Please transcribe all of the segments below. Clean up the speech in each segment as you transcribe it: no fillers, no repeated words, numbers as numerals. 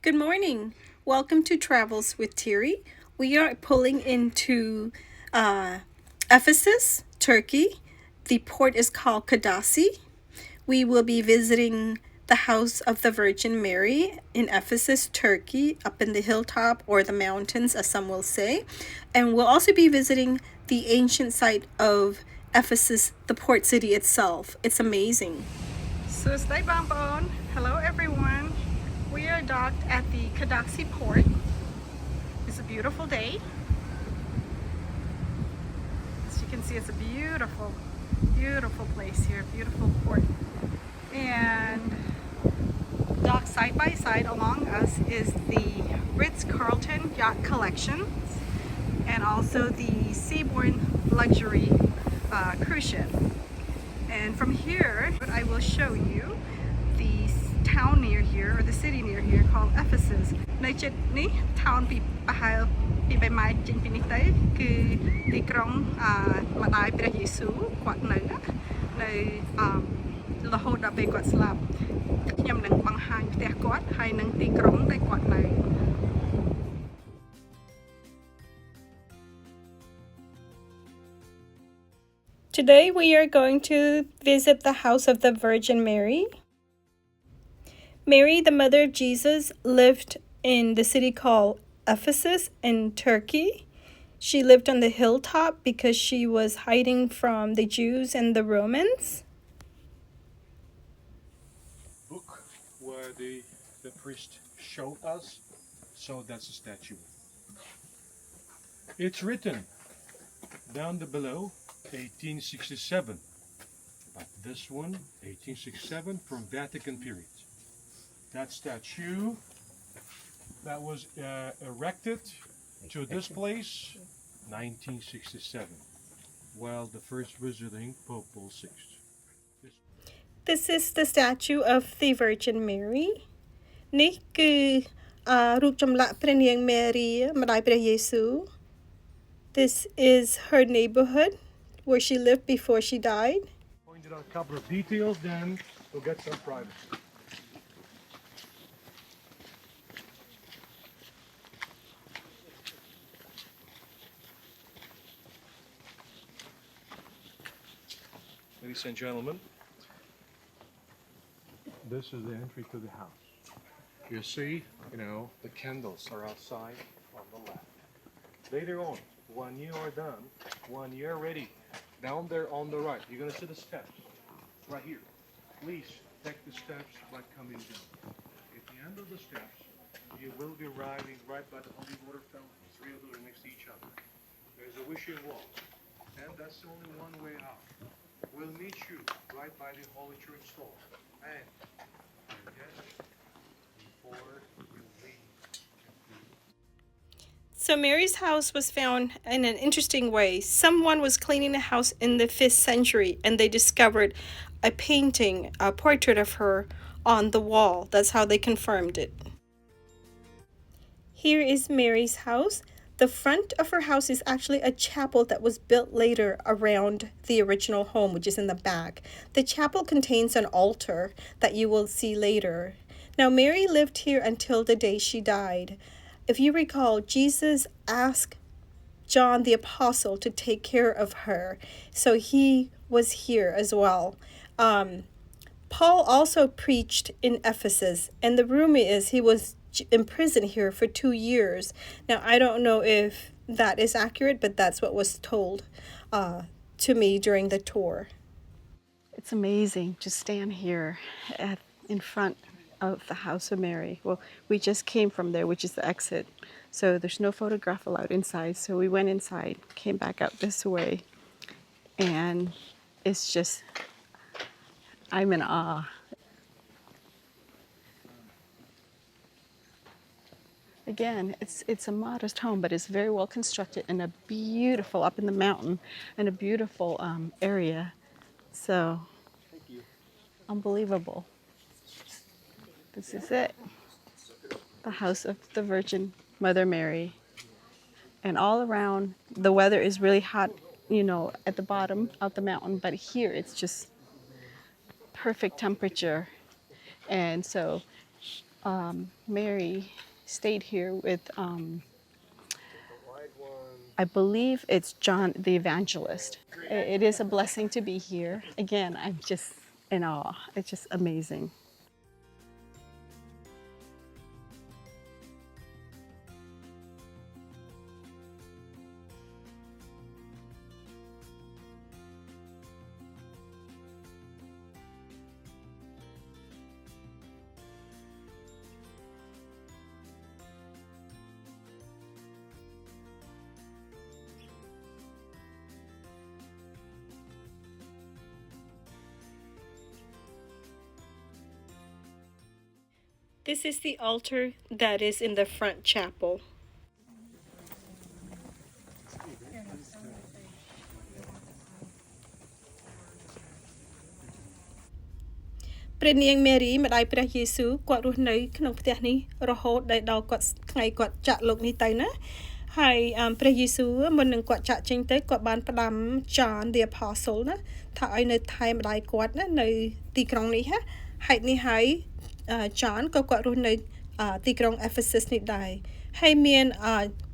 Good morning. Welcome to Travels with Thierry. We are pulling into Ephesus, Turkey. The port is called Kadasi. We will be visiting the house of the Virgin Mary in Ephesus, Turkey, up in the hilltop or the mountains, as some will say. And we'll also be visiting the ancient site of Ephesus, the port city itself. It's amazing. So stay bonbon. Hello everyone. We are docked at the Kadasi port. It's a beautiful day. As you can see, it's a beautiful, beautiful place here, beautiful port. And docked side by side along us is the Ritz-Carlton Yacht Collection and also the Seabourn Luxury cruise ship. And from here, I will show you the town near here, or the city near here, called Ephesus. នៅជិតនេះ town ពីប្រហែលពី3ម៉ែលចេញពីនេះទៅគឺទីក្រុងម្ដាយព្រះយេស៊ូវគាត់នៅរហូតដល់ពេលគាត់ស្លាប់ខ្ញុំនឹងបង្ហាញផ្ទះគាត់ហើយនឹងទីក្រុងដែលគាត់នៅ Today we are going to visit the house of the Virgin Mary. Mary, the mother of Jesus, lived in the city called Ephesus in Turkey. She lived on the hilltop because she was hiding from the Jews and the Romans. Book where the priest showed us, so that's a statue. It's written down below 1867, but this one 1867 from Vatican period. That statue that was erected to this place 1967 while the first visiting Pope Paul VI. This is the statue of the Virgin Mary. នេះគឺរូបចម្លាក់ព្រះនាង Mary ម្ដាយព្រះយេស៊ូវ This is her neighborhood where she lived before she died. Pointed out a couple of details, then we'll get some privacy. Ladies and gentlemen, this is the entry to the house. You see, the candles are outside on the left. Later on, when you are done, when you're ready, down there on the right, you're going to see the steps right here. Please take the steps by coming down. At the end of the steps, you will be arriving right by the holy water fountains, 3 of them are next to each other. There's a wishing wall, and that's only one way out. We'll meet you right by the Holy Church door. And yes, before you leave. So Mary's house was found in an interesting way. Someone was cleaning the house in the 5th century and they discovered a painting, a portrait of her on the wall. That's how they confirmed it. Here is Mary's house. The front of her house is actually a chapel that was built later around the original home, which is in the back. The chapel contains an altar that you will see later. Now, Mary lived here until the day she died. If you recall, Jesus asked John the Apostle to take care of her, so he was here as well. Paul also preached in Ephesus, and the rumor is he was in prison here for 2 years. Now, I don't know if that is accurate, but that's what was told to me during the tour. It's amazing to stand here in front of the house of Mary. Well, we just came from there, which is the exit. So there's no photograph allowed inside. So we went inside, came back out this way, and it's just, I'm in awe. Again, it's a modest home, but it's very well constructed and a beautiful, up in the mountain, and a beautiful area. So, unbelievable. This is it. The house of the Virgin Mother Mary. And all around, the weather is really hot, at the bottom of the mountain, but here it's just perfect temperature. And so Mary stayed here with, I believe it's John the Evangelist. It is a blessing to be here. Again, I'm just in awe. It's just amazing. This is the altar that is in the front chapel. ព្រះនាងមេរីម្ដាយព្រះយេស៊ូវគាត់រស់នៅក្នុងផ្ទះនេះរហូតដល់គាត់ថ្ងៃគាត់ចាក់លោកនេះទៅណាហើយព្រះយេស៊ូវមុននឹងគាត់ចាក់ចេញទៅគាត់បានផ្ដាំ John the Apostle ណាថាឲ្យនៅថែម្ដាយគាត់ណានៅទីក្រុងនេះហេតុនេះហើយ John ក៏គាត់រស់នៅទីក្រុង Ephesus នេះដែរហើយមាន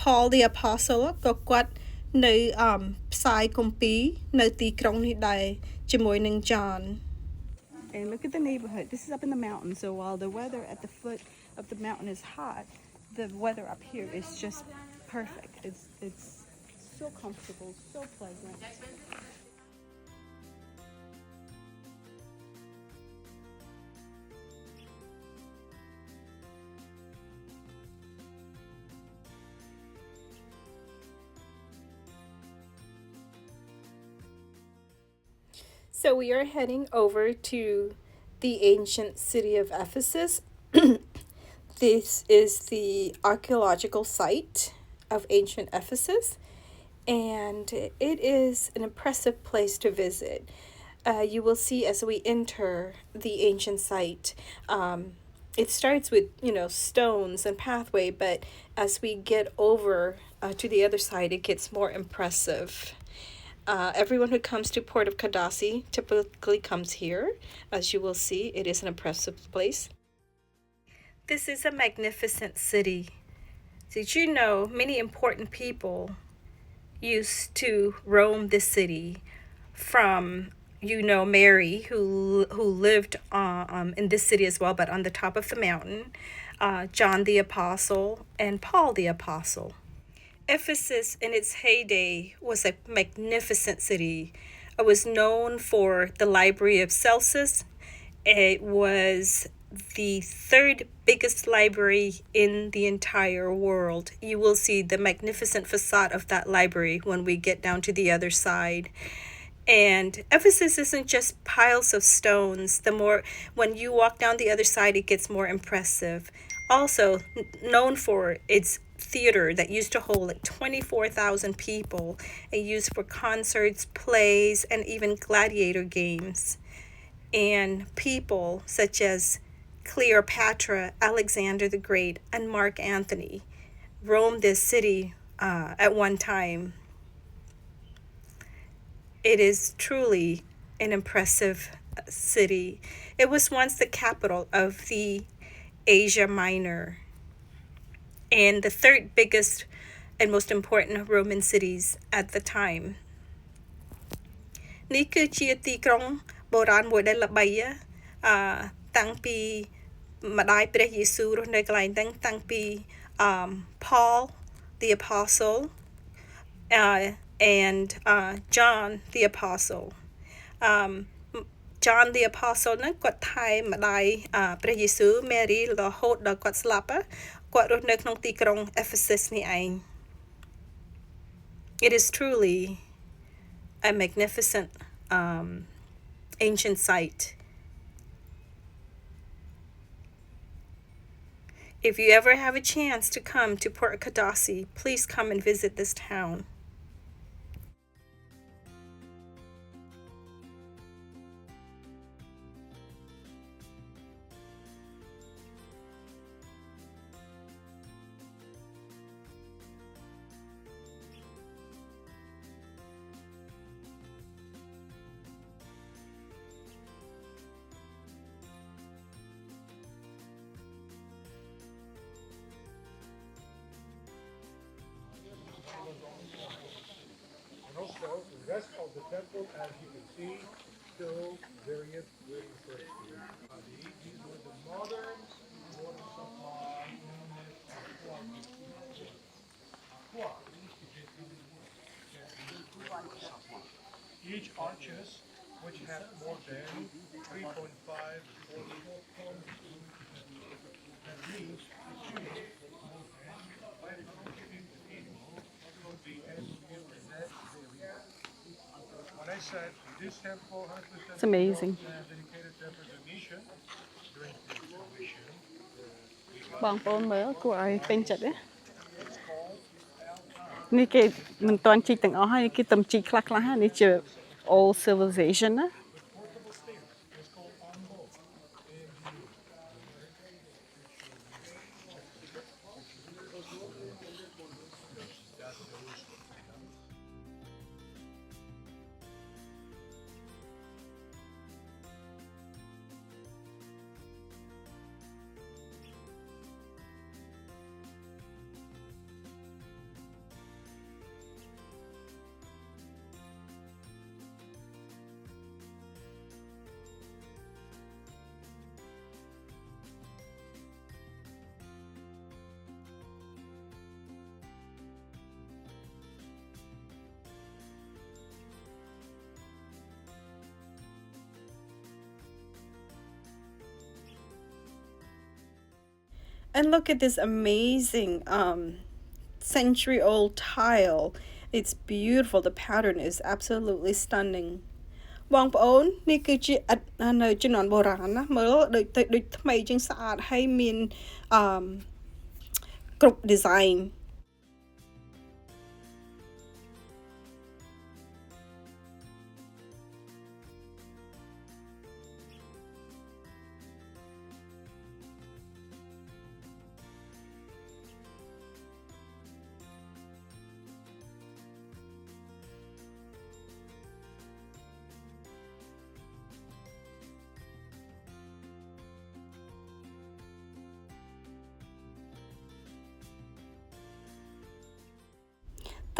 Paul the Apostle ក៏គាត់នៅផ្សាយគម្ពីរនៅទីក្រុងនេះដែរជាមួយនឹង John. And look at the neighborhood. This is up in the mountain, so while the weather at the foot of the mountain is hot, the weather up here is just perfect. It's so comfortable, so pleasant. So we are heading over to the ancient city of Ephesus. This is the archaeological site of ancient Ephesus, and it is an impressive place to visit. You will see as we enter the ancient site, it starts with, stones and pathway, but as we get over to the other side, it gets more impressive. Everyone who comes to Port of Kadasi typically comes here. As you will see, it is an impressive place. This is a magnificent city. Did you know many important people used to roam this city from, Mary, who lived in this city as well, but on the top of the mountain, John the Apostle, and Paul the Apostle. Ephesus in its heyday was a magnificent city. It was known for the Library of Celsus. It was the third biggest library in the entire world. You will see the magnificent facade of that library when we get down to the other side. And Ephesus isn't just piles of stones. When you walk down the other side, it gets more impressive. Also known for its theater that used to hold like 24,000 people and used for concerts, plays, and even gladiator games. And people such as Cleopatra, Alexander the Great, and Mark Antony roamed this city at one time. It is truly an impressive city. It was once the capital of the Asia Minor and the third biggest and most important Roman cities at the time. នេះគឺជាទីក្រុងបុរាណមួយដែលល្បីតាំងពីម្ដាយព្រះយេស៊ូវរស់នៅកន្លែងហ្នឹងតាំងពី Paul the Apostle and John the Apostle. John the Apostle ហ្នឹងគាត់ថែម្ដាយព្រះយេស៊ូវ Mary រហូតដល់គាត់ស្លាប់គាត់រស់នៅក្នុងទីក្រុង Ephesus នេះឯង It is truly a magnificent ancient site. If you ever have a chance to come to Port Kadasi, please come and visit this town. rest of the temple, as you can see, still very interesting. These were the modern water supply units of Aqua. Each arches, which have more than 3.5 or 4 that means when I said this temple 100% It's amazing. dedicated temple to Venetian during the excavation, បងប្អូនមើលគួរឲ្យពេញចិត្តទេនេះគេមិនទាន់ជីកទាំងអស់ហើយគេតែជីកខ្លះៗហើយនេះជា old civilization ណា And look at this amazing century-old tile. It's beautiful. The pattern is absolutely stunning. បងប្អូននេះគឺជានៅជំនាន់បុរាណណាមើលដូចថ្មីជាងស្អាតហើយមានគ្រប់ design.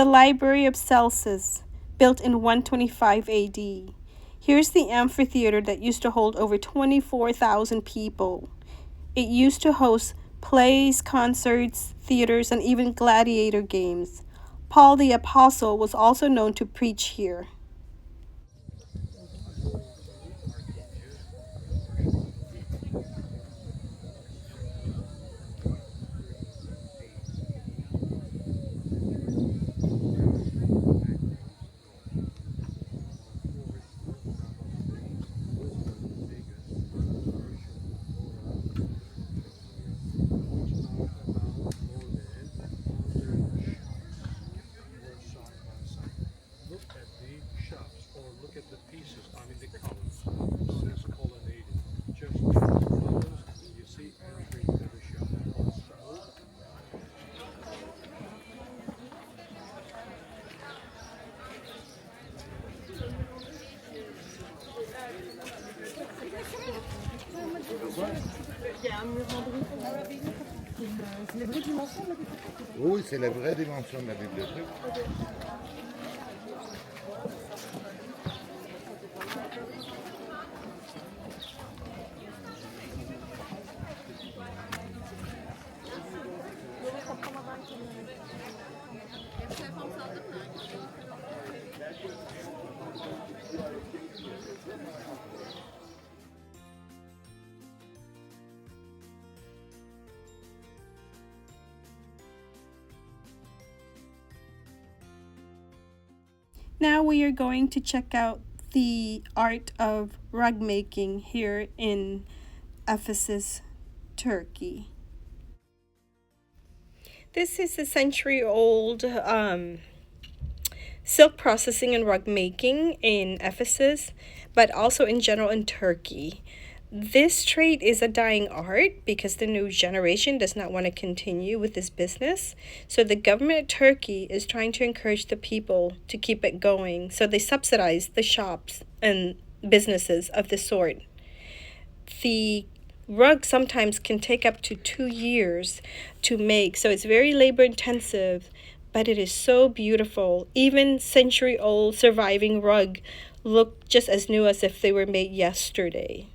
The Library of Celsus, built in 125 AD. Here's the amphitheater that used to hold over 24,000 people. It used to host plays, concerts, theaters, and even gladiator games. Paul the Apostle was also known to preach here. Oui, c'est la vraie dimension de la bibliothèque. Now we are going to check out the art of rug making here in Ephesus, Turkey. This is a century-old silk processing and rug making in Ephesus, but also in general in Turkey. This trade is a dying art because the new generation does not want to continue with this business. So the government of Turkey is trying to encourage the people to keep it going. So they subsidize the shops and businesses of this sort. The rug sometimes can take up to 2 years to make, so it's very labor intensive, but it is so beautiful. Even century-old surviving rug look just as new as if they were made yesterday.